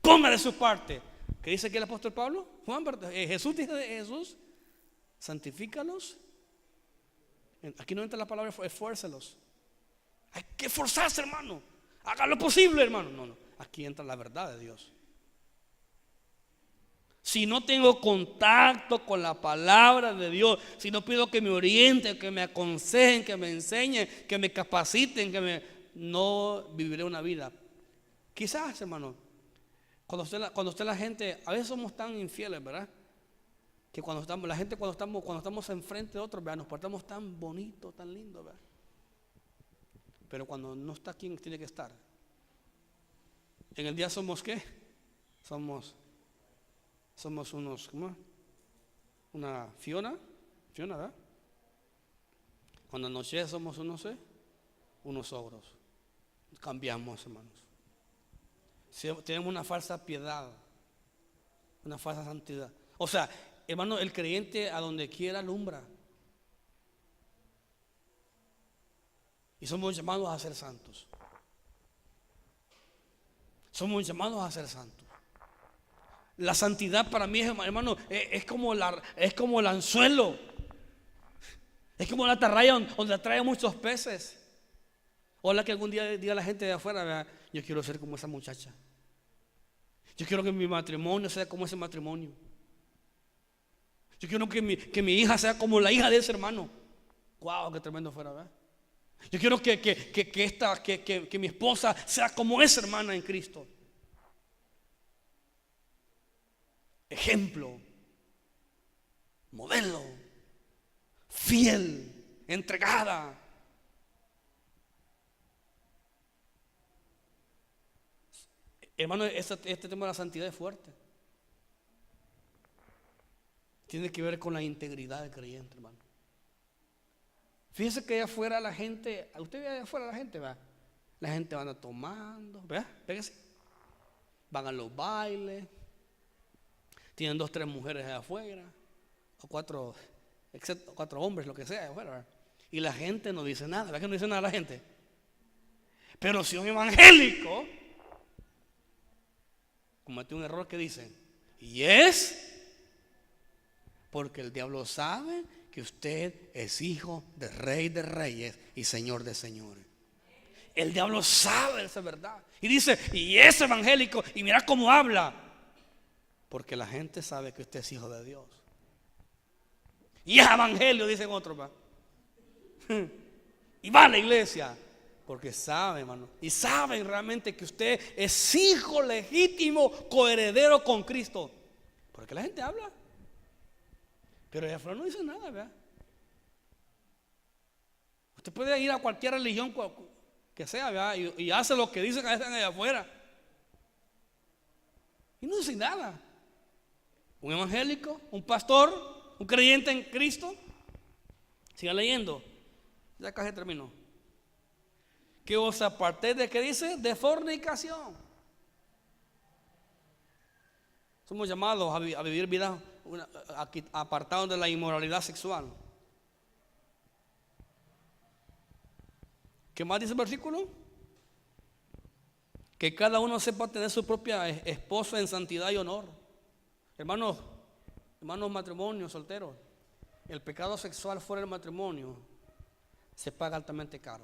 Ponga de su parte. ¿Qué dice aquí el apóstol Pablo? Jesús dice de Jesús, santifícalos. Aquí no entra la palabra esfuércelos. Hay que esforzarse, hermano. Haga lo posible, hermano. No. Aquí entra la verdad de Dios. Si no tengo contacto con la palabra de Dios, si no pido que me orienten, que me aconsejen, que me enseñen, que me capaciten, no viviré una vida. Quizás, hermano, cuando usted la gente, a veces somos tan infieles, ¿verdad? Que cuando estamos enfrente de otros, ¿verdad? Nos portamos tan bonito, tan lindo, ¿verdad? Pero cuando no está quien tiene que estar. En el día somos ¿qué? Somos unos, ¿cómo? Una Fiona, ¿verdad? Cuando anoche somos unos ogros. Cambiamos, hermanos. Si tenemos una falsa piedad, una falsa santidad. O sea, hermano, el creyente a donde quiera alumbra. Y somos llamados a ser santos. Somos llamados a ser santos. La santidad para mí, hermano, es como el anzuelo. Es como la atarraya donde atrae muchos peces. Ojalá que algún día diga la gente de afuera, ¿verdad? Yo quiero ser como esa muchacha. Yo quiero que mi matrimonio sea como ese matrimonio. Yo quiero que mi hija sea como la hija de ese hermano. Wow, qué tremendo fuera, ¿verdad? Yo quiero que mi esposa sea como esa hermana en Cristo. Ejemplo, modelo, fiel, entregada. Hermano, este tema de la santidad es fuerte. Tiene que ver con la integridad del creyente, hermano. Fíjese que allá afuera la gente, usted ve allá afuera la gente, ¿va? La gente va tomando, ¿verdad? Fíjese. Van a los bailes. Tienen 2, 3 mujeres allá afuera. O 4 hombres, lo que sea allá afuera, ¿verdad? Y la gente no dice nada. ¿Verdad que no dice nada la gente? Pero si un evangélico cometió un error que dice, y es porque el diablo sabe que usted es hijo del Rey de Reyes y Señor de Señores. El diablo sabe esa verdad. Y dice, y es evangélico, y mira cómo habla. Porque la gente sabe que usted es hijo de Dios. Y es evangelio, dicen otros. Y va a la iglesia. Porque sabe, hermano. Y saben realmente que usted es hijo legítimo, coheredero con Cristo. Porque la gente habla. Pero allá afuera no dice nada, ¿verdad? Usted puede ir a cualquier religión que sea, ¿verdad? Y hace lo que dicen allá afuera. Y no dice nada. Un evangélico, un pastor, un creyente en Cristo. Siga leyendo. Ya casi terminó. Que os apartéis de, ¿qué dice? De fornicación. Somos llamados a vivir vidas apartados de la inmoralidad sexual. ¿Qué más dice el versículo? Que cada uno sepa tener su propia esposa en santidad y honor. Hermanos matrimonios solteros, el pecado sexual fuera del matrimonio se paga altamente caro.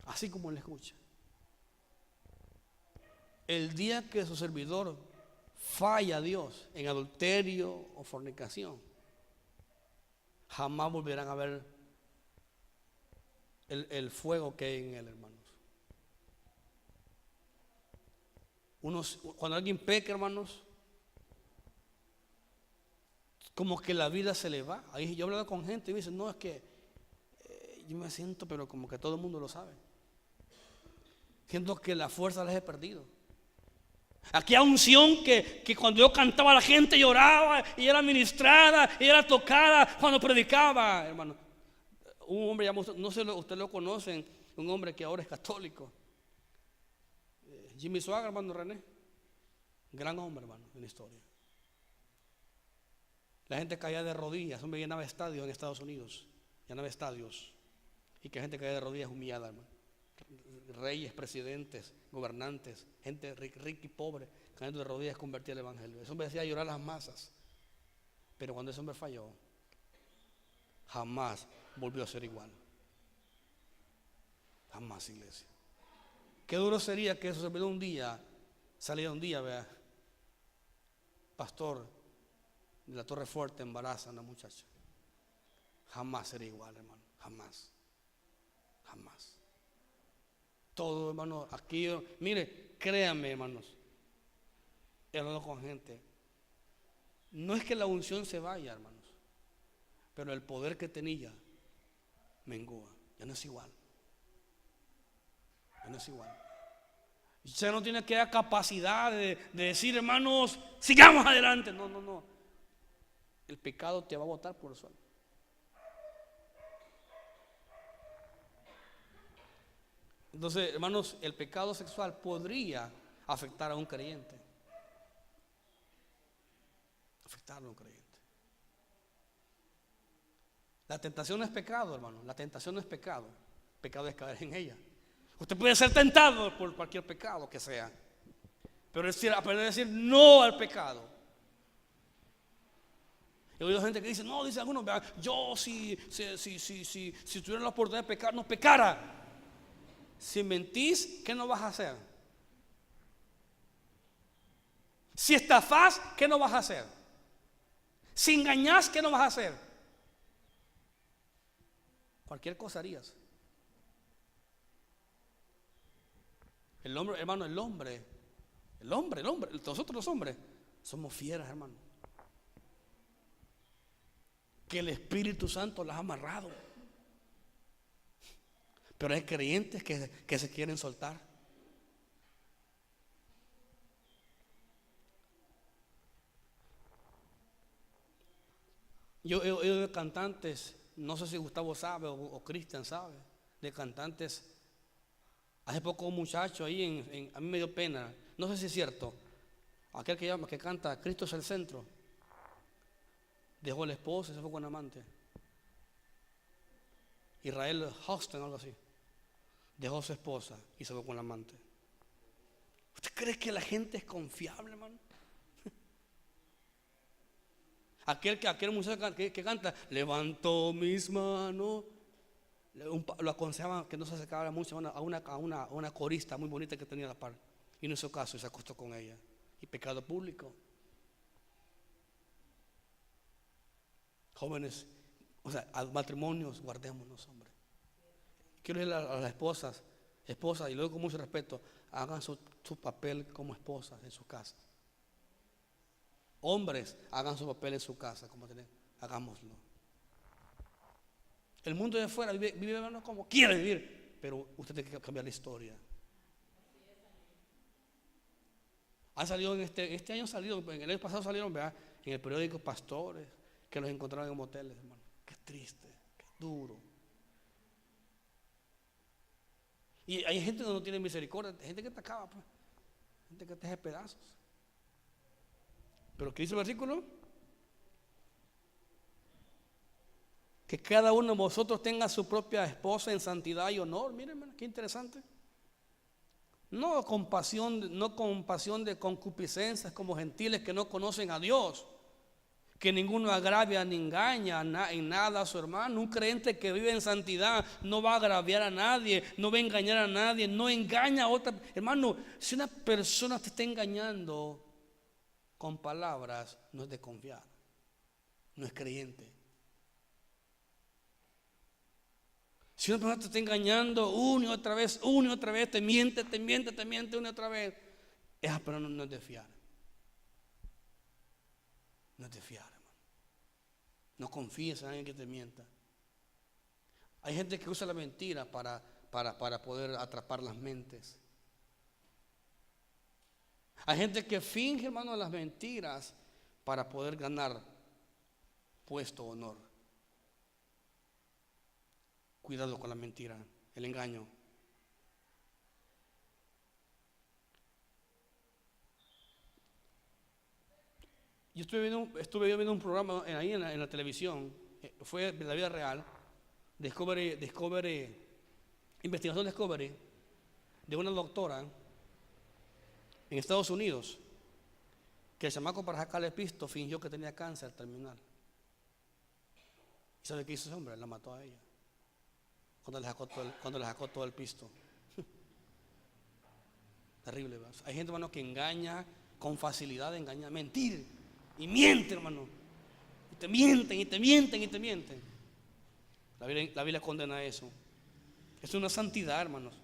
Así como le escucha. El día que su servidor falla a Dios en adulterio o fornicación, jamás volverán a ver el fuego que hay en él, hermanos. Cuando alguien peca, hermanos, como que la vida se le va. Ahí yo he hablado con gente y me dicen, no, es que yo me siento, pero como que todo el mundo lo sabe. Siento que la fuerza la he perdido. Aquella unción que cuando yo cantaba la gente lloraba y era ministrada y era tocada cuando predicaba, hermano. Un hombre, no sé, ustedes lo conocen, un hombre que ahora es católico, Jimmy Swaggart, hermano René, gran hombre, hermano, en la historia. La gente caía de rodillas, hombre llenaba estadios en Estados Unidos, llenaba estadios, y que la gente caía de rodillas humillada, hermano. Reyes, presidentes, gobernantes, gente rica y pobre, cayendo de rodillas convertía el evangelio. Ese hombre hacía llorar a las masas, pero cuando ese hombre falló, jamás volvió a ser igual. Jamás, iglesia. Qué duro sería que eso saliera un día, vea, pastor de la Torre Fuerte embaraza a una muchacha. Jamás sería igual, hermano, jamás. Todo, hermano, aquí, mire, créanme, hermanos, he hablado con gente. No es que la unción se vaya, hermanos, pero el poder que tenía mengua, ya no es igual. Usted no tiene que dar capacidad de decir, hermanos, sigamos adelante. No. El pecado te va a botar por el suelo. Entonces, hermanos, el pecado sexual podría afectar a un creyente. La tentación no es pecado, hermano. La tentación no es pecado. Pecado es caer en ella. Usted puede ser tentado por cualquier pecado que sea, pero aprender a decir no al pecado. He oído gente que dice, no, dice algunos, yo si tuviera la oportunidad de pecar, no pecara. Si mentís, ¿qué no vas a hacer? Si estafás, ¿qué no vas a hacer? Si engañás, ¿qué no vas a hacer? Cualquier cosa harías. El hombre, hermano, nosotros los hombres somos fieras, hermano. Que el Espíritu Santo las ha amarrado. Pero hay creyentes que se quieren soltar. Yo he oído de cantantes, no sé si Gustavo sabe o Cristian sabe, de cantantes. Hace poco un muchacho ahí, a mí me dio pena, no sé si es cierto, aquel que canta Cristo es el centro, dejó a la esposa y se fue con un amante. Israel Houston, algo así, dejó a su esposa y se fue con el amante. ¿Usted cree que la gente es confiable, hermano? Aquel muchacho que canta, levantó mis manos, lo aconsejaban que no se acercara mucho a una corista muy bonita que tenía a la par, y no hizo caso y se acostó con ella. Y pecado público. Jóvenes, o sea, a matrimonios, guardémonos, hombre. Quiero decirle a las esposas, y luego con mucho respeto, hagan su papel como esposas en sus casas. Hombres, hagan su papel en su casa, hagámoslo. El mundo de afuera vive como quiere vivir, pero usted tiene que cambiar la historia. Han salido este año, en el año pasado salieron, ¿verdad?, en el periódico pastores que los encontraron en moteles, hermano. Qué triste, qué duro. Y hay gente que no tiene misericordia, gente que te acaba, pues, gente que te hace pedazos. Pero ¿qué dice el versículo? Que cada uno de vosotros tenga su propia esposa en santidad y honor. Miren, qué interesante. No con pasión de concupiscencias como gentiles que no conocen a Dios. Que ninguno agravia ni engaña en nada a su hermano. Un creyente que vive en santidad no va a agraviar a nadie, no va a engañar a nadie, no engaña a otra. Hermano, si una persona te está engañando con palabras, no es de confiar, no es creyente. Si una persona te está engañando una y otra vez, te miente una y otra vez, esa persona no es de fiar. No es de fiar, hermano. No confíes en alguien que te mienta. Hay gente que usa la mentira para poder atrapar las mentes. Hay gente que finge, hermano, las mentiras para poder ganar puesto o honor. Cuidado con la mentira, el engaño. Yo estuve viendo un programa ahí en la televisión, fue de la vida real, Investigación Discovery, de una doctora en Estados Unidos, que el chamaco, para sacarle pisto, fingió que tenía cáncer terminal. ¿Y sabe qué hizo ese hombre? La mató a ella cuando le sacó todo el pisto. Terrible, ¿verdad? Hay gente, hermano, que engaña con facilidad, engaña, mentir y miente, hermano. Y te mienten. La Biblia condena eso. Es una santidad, hermanos.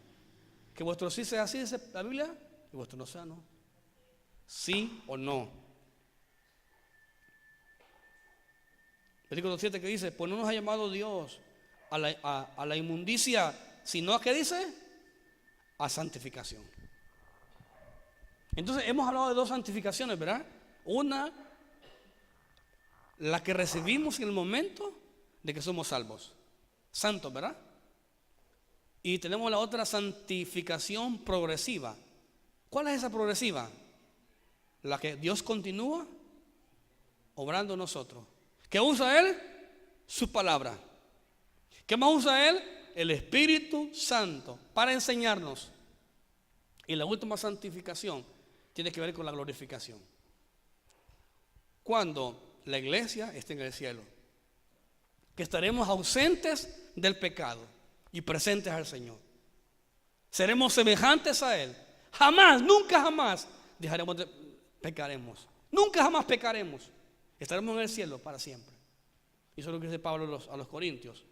Que vuestro sí sea así, dice la Biblia, y vuestro no sea no. Sí o no. Versículo 7 que dice: pues no nos ha llamado Dios a la inmundicia, sino a, ¿qué dice? A santificación. Entonces hemos hablado de dos santificaciones, ¿verdad? Una, la que recibimos en el momento de que somos salvos, santos, ¿verdad? Y tenemos la otra, santificación progresiva. ¿Cuál es esa progresiva? La que Dios continúa obrando en nosotros. ¿Qué usa Él? Su palabra. ¿Qué más usa Él? El Espíritu Santo para enseñarnos. Y la última santificación tiene que ver con la glorificación. Cuando la iglesia esté en el cielo, que estaremos ausentes del pecado y presentes al Señor. Seremos semejantes a Él. Jamás, nunca jamás pecaremos. Nunca jamás pecaremos. Estaremos en el cielo para siempre. Y eso es lo que dice Pablo a los Corintios.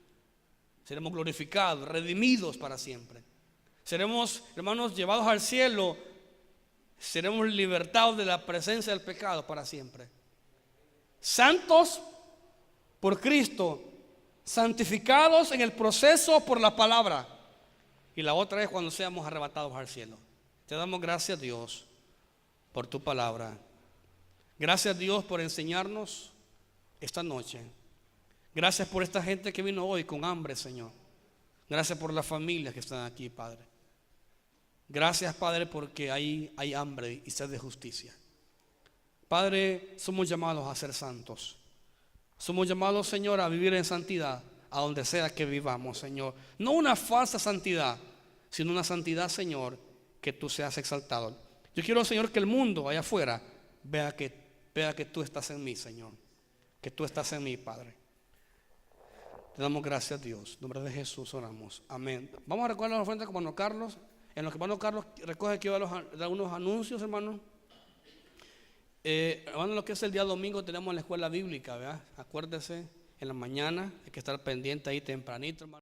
Seremos glorificados, redimidos para siempre. Seremos, hermanos, llevados al cielo. Seremos libertados de la presencia del pecado para siempre. Santos por Cristo, santificados en el proceso por la palabra. Y la otra es cuando seamos arrebatados al cielo. Te damos gracias, Dios, por tu palabra. Gracias, Dios, por enseñarnos esta noche. Gracias por esta gente que vino hoy con hambre, Señor. Gracias por las familias que están aquí, Padre. Gracias, Padre, porque hay hambre y sed de justicia. Padre, somos llamados a ser santos. Somos llamados, Señor, a vivir en santidad, a donde sea que vivamos, Señor. No una falsa santidad, sino una santidad, Señor, que tú seas exaltado. Yo quiero, Señor, que el mundo allá afuera vea que tú estás en mí, Señor. Que tú estás en mí, Padre. Te damos gracias, Dios. En nombre de Jesús oramos. Amén. Vamos a recordar la ofrenda con hermano Carlos. En lo que hermano Carlos recoge aquí algunos anuncios, hermano. Hermano, lo que es el día domingo tenemos la escuela bíblica, ¿verdad? Acuérdese, en la mañana hay que estar pendiente ahí tempranito, hermano.